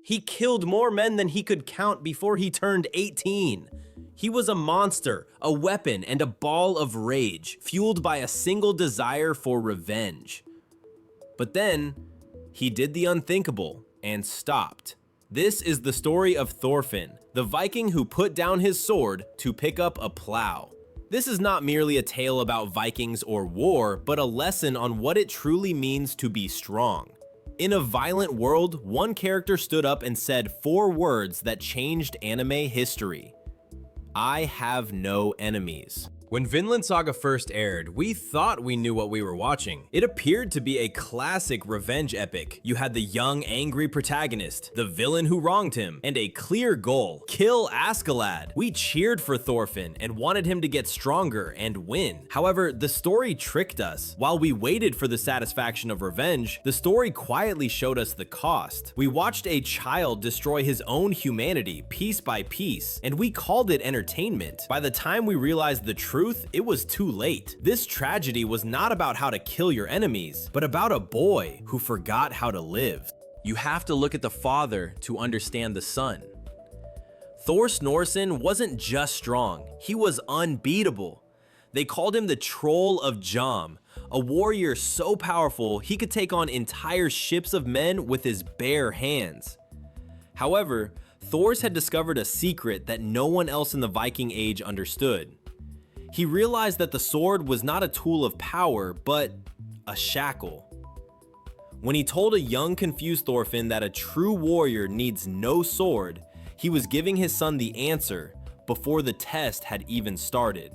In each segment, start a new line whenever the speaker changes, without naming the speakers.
He killed more men than he could count before he turned 18. He was a monster, a weapon, and a ball of rage, fueled by a single desire for revenge. But then, he did the unthinkable and stopped. This is the story of Thorfinn, the Viking who put down his sword to pick up a plow. This is not merely a tale about Vikings or war, but a lesson on what it truly means to be strong. In a violent world, one character stood up and said 4 words that changed anime history. I have no enemies. When Vinland Saga first aired, we thought we knew what we were watching. It appeared to be a classic revenge epic. You had the young, angry protagonist, the villain who wronged him, and a clear goal: kill Askeladd. We cheered for Thorfinn and wanted him to get stronger and win. However, the story tricked us. While we waited for the satisfaction of revenge, the story quietly showed us the cost. We watched a child destroy his own humanity piece by piece, and we called it entertainment. By the time we realized the truth, it was too late. This tragedy was not about how to kill your enemies, but about a boy who forgot how to live. You have to look at the father to understand the son. Thor Snorreson wasn't just strong, he was unbeatable. They called him the Troll of Jom, a warrior so powerful he could take on entire ships of men with his bare hands. However, Thor's had discovered a secret that no one else in the Viking Age understood. He realized that the sword was not a tool of power, but a shackle. When he told a young, confused Thorfinn that a true warrior needs no sword, he was giving his son the answer before the test had even started.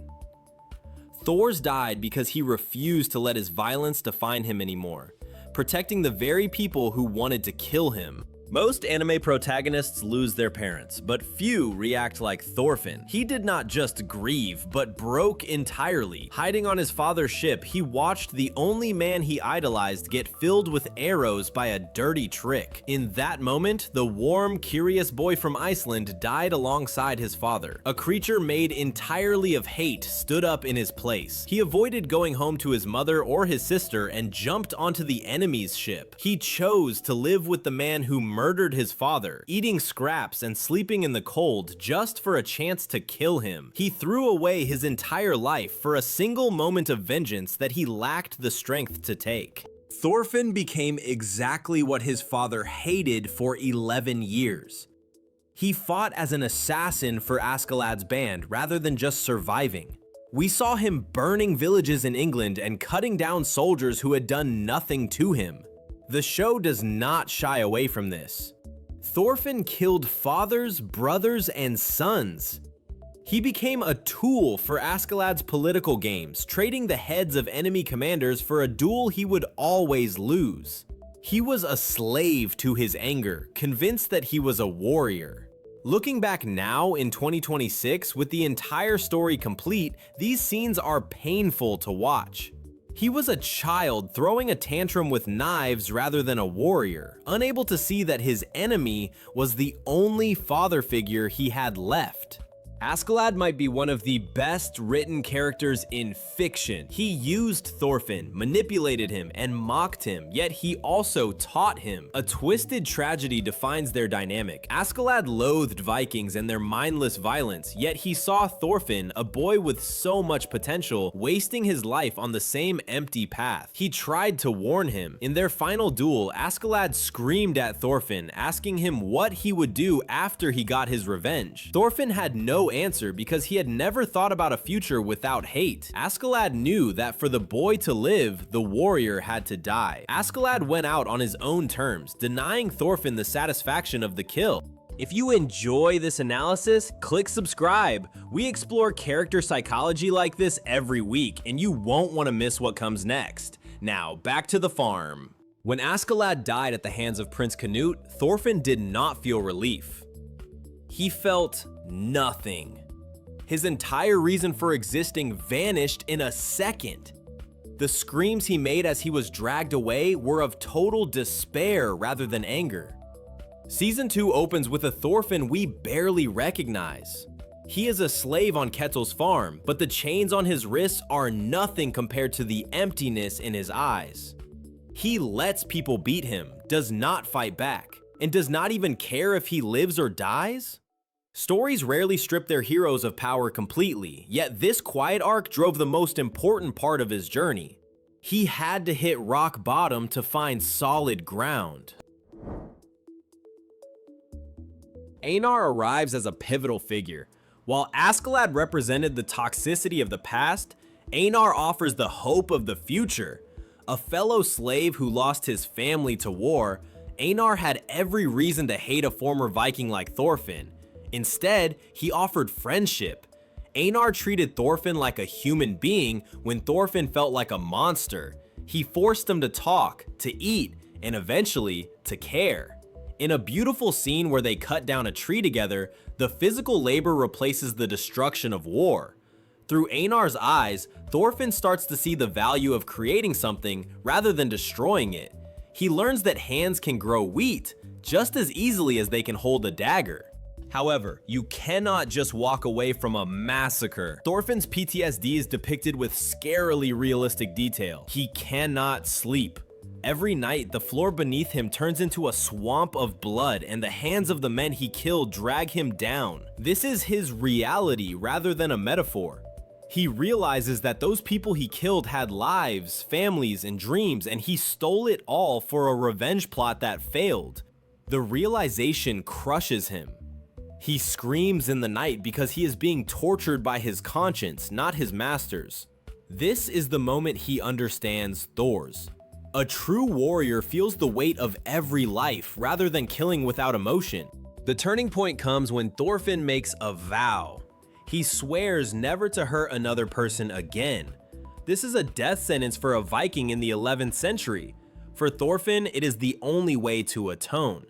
Thor's died because he refused to let his violence define him anymore, protecting the very people who wanted to kill him. Most anime protagonists lose their parents, but few react like Thorfinn. He did not just grieve, but broke entirely. Hiding on his father's ship, he watched the only man he idolized get filled with arrows by a dirty trick. In that moment, the warm, curious boy from Iceland died alongside his father. A creature made entirely of hate stood up in his place. He avoided going home to his mother or his sister and jumped onto the enemy's ship. He chose to live with the man who murdered his father, eating scraps and sleeping in the cold just for a chance to kill him. He threw away his entire life for a single moment of vengeance that he lacked the strength to take. Thorfinn became exactly what his father hated for 11 years. He fought as an assassin for Askeladd's band rather than just surviving. We saw him burning villages in England and cutting down soldiers who had done nothing to him. The show does not shy away from this. Thorfinn killed fathers, brothers, and sons. He became a tool for Askeladd's political games, trading the heads of enemy commanders for a duel he would always lose. He was a slave to his anger, convinced that he was a warrior. Looking back now in 2026, with the entire story complete, these scenes are painful to watch. He was a child throwing a tantrum with knives rather than a warrior, unable to see that his enemy was the only father figure he had left. Askeladd might be one of the best written characters in fiction. He used Thorfinn, manipulated him, and mocked him, yet he also taught him. A twisted tragedy defines their dynamic. Askeladd loathed Vikings and their mindless violence, yet he saw Thorfinn, a boy with so much potential, wasting his life on the same empty path. He tried to warn him. In their final duel, Askeladd screamed at Thorfinn, asking him what he would do after he got his revenge. Thorfinn had no answer because he had never thought about a future without hate. Askeladd knew that for the boy to live, the warrior had to die. Askeladd went out on his own terms, denying Thorfinn the satisfaction of the kill. If you enjoy this analysis, click subscribe. We explore character psychology like this every week, and you won't want to miss what comes next. Now, back to the farm. When Askeladd died at the hands of Prince Canute, Thorfinn did not feel relief. He felt nothing. His entire reason for existing vanished in a second. The screams he made as he was dragged away were of total despair rather than anger. Season 2 opens with a Thorfinn we barely recognize. He is a slave on Ketil's farm, but the chains on his wrists are nothing compared to the emptiness in his eyes. He lets people beat him, does not fight back, and does not even care if he lives or dies? Stories rarely strip their heroes of power completely, yet this quiet arc drove the most important part of his journey. He had to hit rock bottom to find solid ground. Einar arrives as a pivotal figure. While Askeladd represented the toxicity of the past, Einar offers the hope of the future. A fellow slave who lost his family to war, Einar had every reason to hate a former Viking like Thorfinn. Instead, he offered friendship. Einar treated Thorfinn like a human being when Thorfinn felt like a monster. He forced him to talk, to eat, and eventually to care. In a beautiful scene where they cut down a tree together, the physical labor replaces the destruction of war. Through Einar's eyes, Thorfinn starts to see the value of creating something rather than destroying it. He learns that hands can grow wheat just as easily as they can hold a dagger. However, you cannot just walk away from a massacre. Thorfinn's PTSD is depicted with scarily realistic detail. He cannot sleep. Every night, the floor beneath him turns into a swamp of blood, and the hands of the men he killed drag him down. This is his reality rather than a metaphor. He realizes that those people he killed had lives, families, and dreams, and he stole it all for a revenge plot that failed. The realization crushes him. He screams in the night because he is being tortured by his conscience, not his masters. This is the moment he understands Thor's. A true warrior feels the weight of every life rather than killing without emotion. The turning point comes when Thorfinn makes a vow. He swears never to hurt another person again. This is a death sentence for a Viking in the 11th century. For Thorfinn, it is the only way to atone.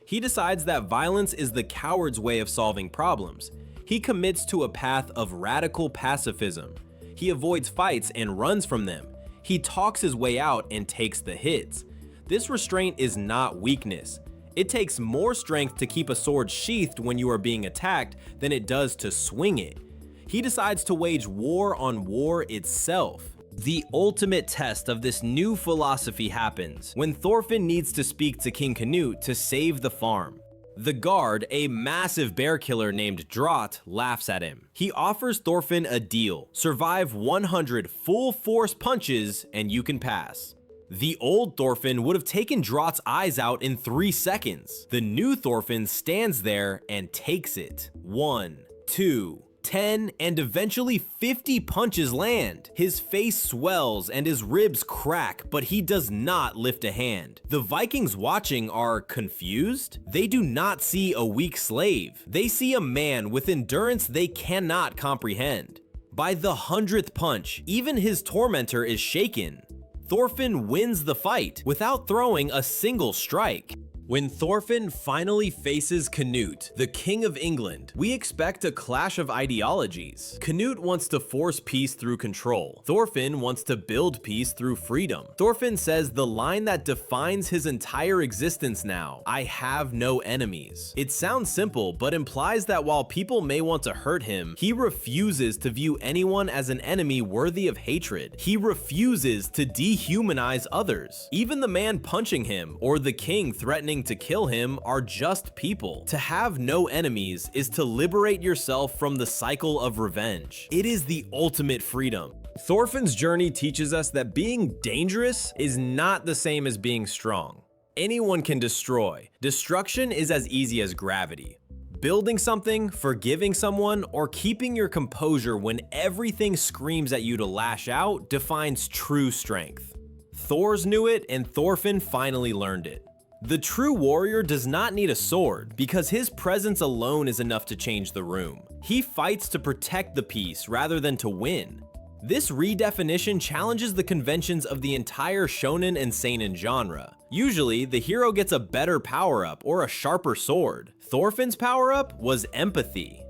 He decides that violence is the coward's way of solving problems. He commits to a path of radical pacifism. He avoids fights and runs from them. He talks his way out and takes the hits. This restraint is not weakness. It takes more strength to keep a sword sheathed when you are being attacked than it does to swing it. He decides to wage war on war itself. The ultimate test of this new philosophy happens when Thorfinn needs to speak to King Canute to save the farm. The guard, a massive bear killer named Drought, laughs at him. He offers Thorfinn a deal: survive 100 full force punches and you can pass. The old Thorfinn would have taken Drought's eyes out in 3 seconds. The new Thorfinn stands there and takes it. 1, 2, 10, and eventually 50 punches land. His face swells and his ribs crack, but he does not lift a hand. The Vikings watching are confused. They do not see a weak slave. They see a man with endurance they cannot comprehend. By the 100th punch, even his tormentor is shaken. Thorfinn wins the fight without throwing a single strike. When Thorfinn finally faces Canute, the King of England, we expect a clash of ideologies. Canute wants to force peace through control. Thorfinn wants to build peace through freedom. Thorfinn says the line that defines his entire existence now: "I have no enemies." It sounds simple, but implies that while people may want to hurt him, he refuses to view anyone as an enemy worthy of hatred. He refuses to dehumanize others. Even the man punching him or the king threatening to kill him are just people. To have no enemies is to liberate yourself from the cycle of revenge. It is the ultimate freedom. Thorfinn's journey teaches us that being dangerous is not the same as being strong. Anyone can destroy. Destruction is as easy as gravity. Building something, forgiving someone, or keeping your composure when everything screams at you to lash out defines true strength. Thor's knew it, and Thorfinn finally learned it. The true warrior does not need a sword, because his presence alone is enough to change the room. He fights to protect the peace rather than to win. This redefinition challenges the conventions of the entire shonen and seinen genre. Usually, the hero gets a better power-up or a sharper sword. Thorfinn's power-up was empathy.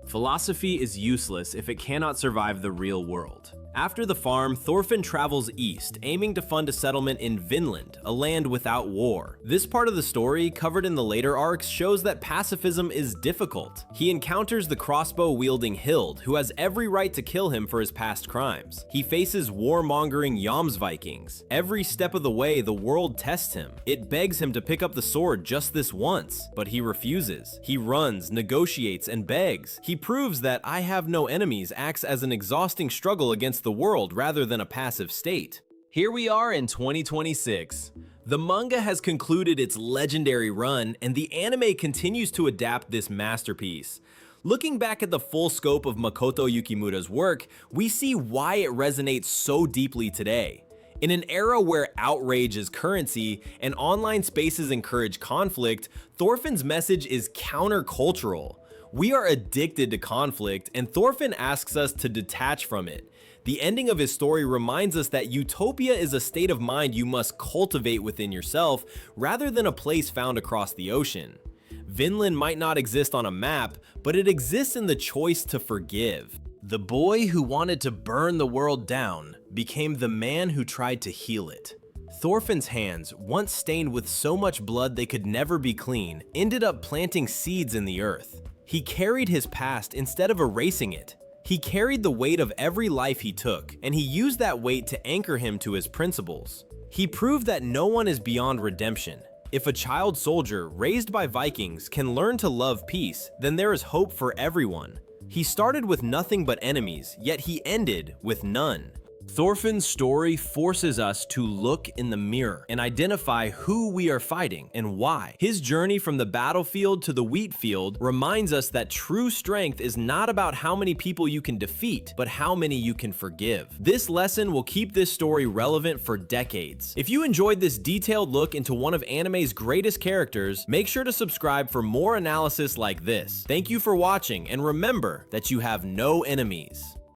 Philosophy is useless if it cannot survive the real world. After the farm, Thorfinn travels east, aiming to fund a settlement in Vinland, a land without war. This part of the story, covered in the later arcs, shows that pacifism is difficult. He encounters the crossbow-wielding Hild, who has every right to kill him for his past crimes. He faces warmongering Jomsvikings. Every step of the way, the world tests him. It begs him to pick up the sword just this once, but he refuses. He runs, negotiates, and begs. He proves that "I have no enemies" acts as an exhausting struggle against the world rather than a passive state. Here we are in 2026. The manga has concluded its legendary run, and the anime continues to adapt this masterpiece. Looking back at the full scope of Makoto Yukimura's work, we see why it resonates so deeply today. In an era where outrage is currency and online spaces encourage conflict, Thorfinn's message is countercultural. We are addicted to conflict, and Thorfinn asks us to detach from it. The ending of his story reminds us that utopia is a state of mind you must cultivate within yourself rather than a place found across the ocean. Vinland might not exist on a map, but it exists in the choice to forgive. The boy who wanted to burn the world down became the man who tried to heal it. Thorfinn's hands, once stained with so much blood they could never be clean, ended up planting seeds in the earth. He carried his past instead of erasing it. He carried the weight of every life he took, and he used that weight to anchor him to his principles. He proved that no one is beyond redemption. If a child soldier raised by Vikings can learn to love peace, then there is hope for everyone. He started with nothing but enemies, yet he ended with none. Thorfinn's story forces us to look in the mirror and identify who we are fighting and why. His journey from the battlefield to the wheat field reminds us that true strength is not about how many people you can defeat, but how many you can forgive. This lesson will keep this story relevant for decades. If you enjoyed this detailed look into one of anime's greatest characters, make sure to subscribe for more analysis like this. Thank you for watching, and remember that you have no enemies.